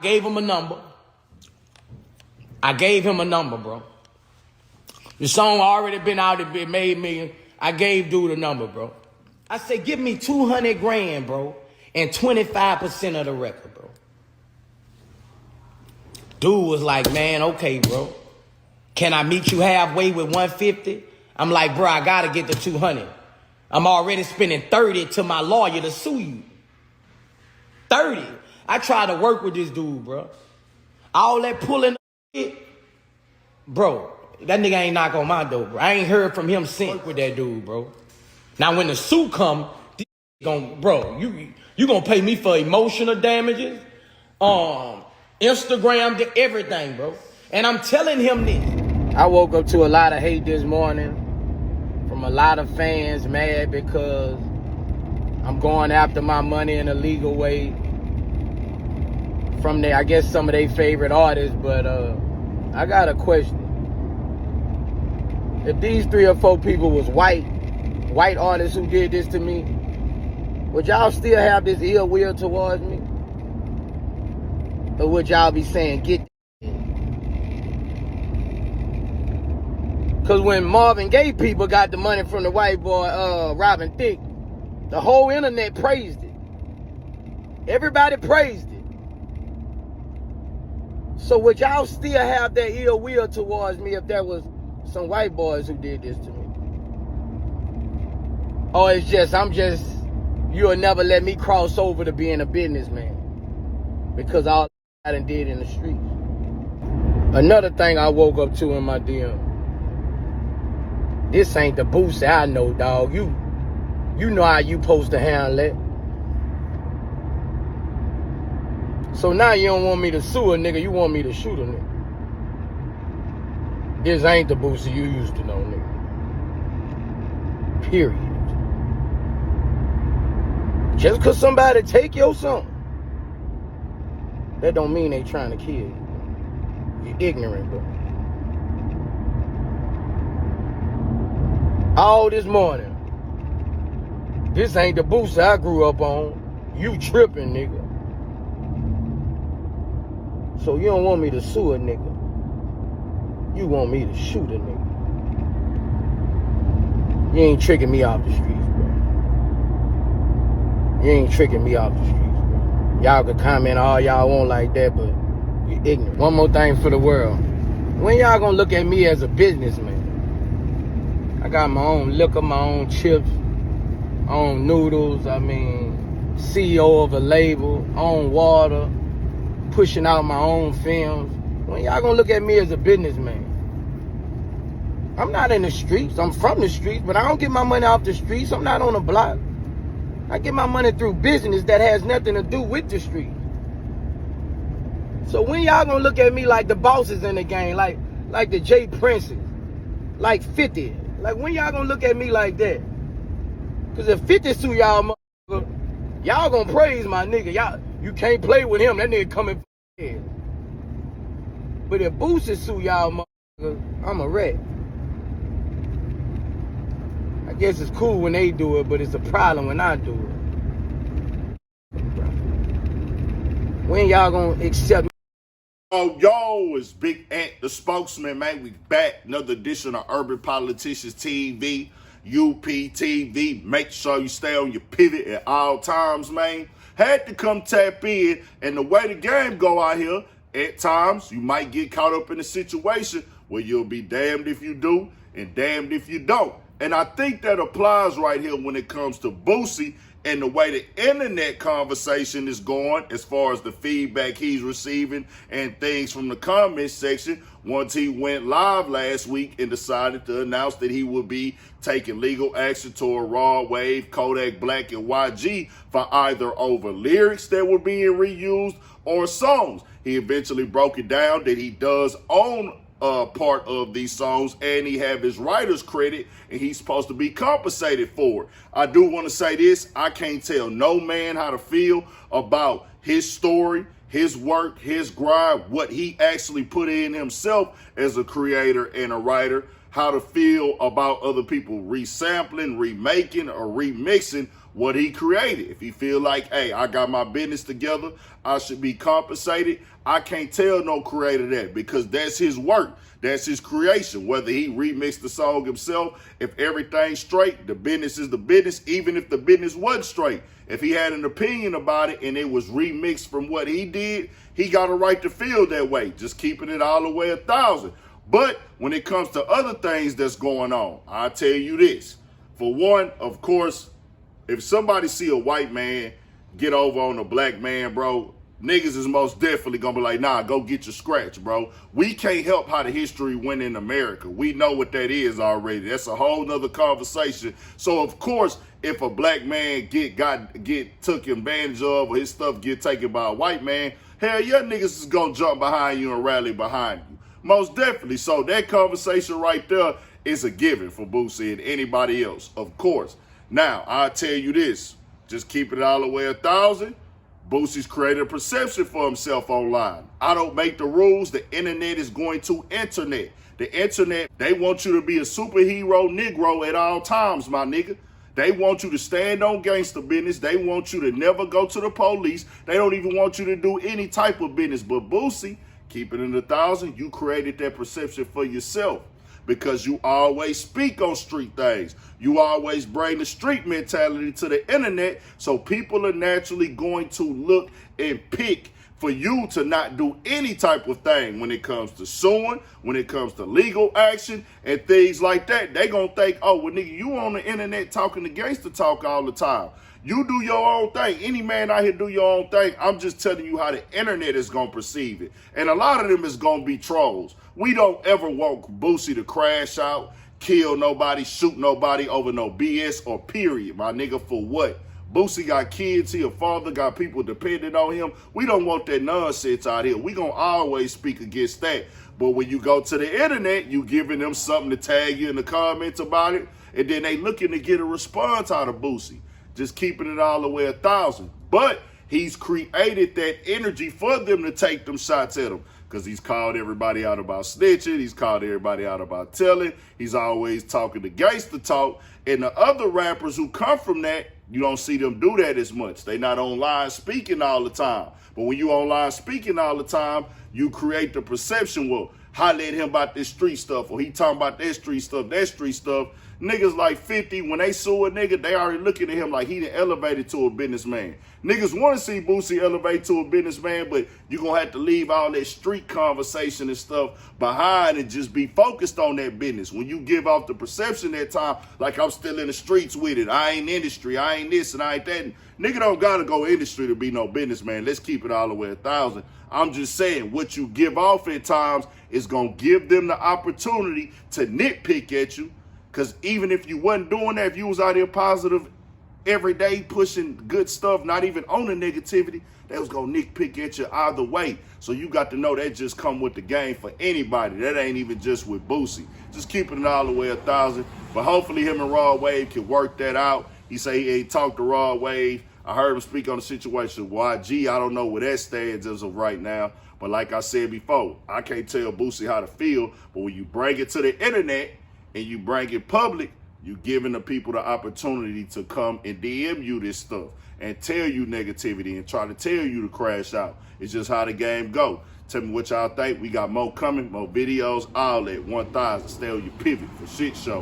Gave him a number. I gave him a number, bro. The song already been out, it made million. I gave dude a number, bro. I said, give me 200 grand, bro, and 25% of the record, bro. Dude was like, man, okay, bro. Can I meet you halfway with 150? I'm like, bro, I gotta get the 200. I'm already spending 30 to my lawyer to sue you. 30. I tried to work with this dude, bro. All that pulling shit, bro. That nigga ain't knock on my door, bro. I ain't heard from him since. Work with that dude, bro. Now when the suit come, bro, you gonna pay me for emotional damages, Instagram, everything, bro. And I'm telling him this. I woke up to a lot of hate this morning from a lot of fans mad because I'm going after my money in a legal way from I guess some of their favorite artists, but I got a question. If these 3 or 4 people was white artists who did this to me, would y'all still have this ill will towards me? Or would y'all be saying, get because when Marvin Gaye people got the money from the white boy, Robin Thicke, the whole internet praised it. Everybody praised it. So would y'all still have that ill will towards me if there was some white boys who did this to me? Or it's just, you'll never let me cross over to being a businessman because all I done did in the streets. Another thing I woke up to in my DM. This ain't the Boosie I know, dog. You know how you supposed to handle it. So now you don't want me to sue a nigga, you want me to shoot a nigga. This ain't the Boosie you used to know, nigga. Period. Just cause somebody take your son, that don't mean they trying to kill you. You're ignorant, bro. All this morning, this ain't the Boosie I grew up on. You tripping, nigga. So you don't want me to sue a nigga. You want me to shoot a nigga. You ain't tricking me off the streets, bro. You ain't tricking me off the streets, bro. Y'all can comment all y'all want like that, but you ignorant. One more thing for the world. When y'all gonna look at me as a businessman? I got my own liquor, my own chips, my own noodles, CEO of a label, own water, pushing out my own films. When y'all gonna look at me as a businessman? I'm not in the streets. I'm from the streets, but I don't get my money off the streets. I'm not on the block. I get my money through business that has nothing to do with the streets. So when y'all gonna look at me like the bosses in the game, like the J Princes, like 50? Like when y'all gonna look at me like that? Cause if 50 sue y'all, y'all gonna praise my nigga. You can't play with him. That nigga coming for head. But if Boosie sue y'all, I'm a rat. I guess it's cool when they do it, but it's a problem when I do it. When y'all gonna accept me? Oh, yo, it's Big Ant, the spokesman, man. We back. Another edition of Urban Politicians TV, UPTV. Make sure you stay on your pivot at all times, man. Had to come tap in, and the way the game go out here, at times you might get caught up in a situation where you'll be damned if you do and damned if you don't. And I think that applies right here when it comes to Boosie and the way the internet conversation is going as far as the feedback he's receiving and things from the comment section once he went live last week and decided to announce that he would be taking legal action toward Raw Wave, Kodak Black, and YG for either over lyrics that were being reused or songs. He eventually broke it down that he does own part of these songs and he have his writer's credit and he's supposed to be compensated for it. I do want to say this. I can't tell no man how to feel about his story, his work, his grind, what he actually put in himself as a creator and a writer, how to feel about other people resampling, remaking, or remixing what he created. If he feel like, hey, I got my business together, I should be compensated, I can't tell no creator that, because that's his work. That's his creation. Whether he remixed the song himself, if everything's straight, the business is the business, even if the business wasn't straight. If he had an opinion about it and it was remixed from what he did, he got a right to feel that way. Just keeping it all the way 1,000. But when it comes to other things that's going on, I'll tell you this. For one, of course, if somebody see a white man get over on a black man, bro, niggas is most definitely gonna be like, nah, go get your scratch, bro. We can't help how the history went in America. We know what that is already. That's a whole nother conversation. So of course, if a black man get took advantage of, or his stuff get taken by a white man, hell yeah, niggas is gonna jump behind you and rally behind you. Most definitely. So that conversation right there is a given for Boosie and anybody else, of course. Now, I'll tell you this, just keep it all the way 1,000. Boosie's created a perception for himself online. I don't make the rules. The internet is going to internet. The internet, they want you to be a superhero Negro at all times, my nigga. They want you to stand on gangster business. They want you to never go to the police. They don't even want you to do any type of business. But Boosie, keep it in 1,000, you created that perception for yourself, because you always speak on street things. You always bring the street mentality to the internet, so people are naturally going to look and pick for you to not do any type of thing when it comes to suing, when it comes to legal action and things like that. They gonna think, oh, well, nigga, you on the internet talking the gangster talk all the time. You do your own thing. Any man out here do your own thing. I'm just telling you how the internet is going to perceive it. And a lot of them is going to be trolls. We don't ever want Boosie to crash out, kill nobody, shoot nobody over no BS or period, my nigga, for what? Boosie got kids, he a father, got people depending on him. We don't want that nonsense out here. We going to always speak against that. But when you go to the internet, you giving them something to tag you in the comments about it, and then they looking to get a response out of Boosie. Just keeping it all the way 1,000. But he's created that energy for them to take them shots at him, because he's called everybody out about snitching. He's called everybody out about telling. He's always talking the gangster talk. And the other rappers who come from that, you don't see them do that as much. They not online speaking all the time. But when you online speaking all the time, you create the perception, well, holler at him about this street stuff, or he talking about that street stuff. Niggas like 50, when they sue a nigga, they already looking at him like he done elevated to a businessman. Niggas want to see Boosie elevate to a businessman, but you going to have to leave all that street conversation and stuff behind and just be focused on that business. When you give off the perception that time, like I'm still in the streets with it, I ain't industry, I ain't this and I ain't that. Nigga don't got to go industry to be no businessman. Let's keep it all the way 1,000. I'm just saying, what you give off at times is going to give them the opportunity to nitpick at you. Because even if you wasn't doing that, if you was out here positive every day, pushing good stuff, not even on the negativity, they was going to nitpick at you either way. So you got to know that just come with the game for anybody. That ain't even just with Boosie. Just keeping it all the way 1,000. But hopefully him and Raw Wave can work that out. He say he ain't talked to Raw Wave. I heard him speak on the situation with YG. I don't know where that stands as of right now. But like I said before, I can't tell Boosie how to feel. But when you bring it to the internet, and you bring it public, you giving the people the opportunity to come and DM you this stuff and tell you negativity and try to tell you to crash out. It's just how the game go. Tell me what y'all think. We got more coming, more videos, all at 1,000. Stay on your pivot for shit show.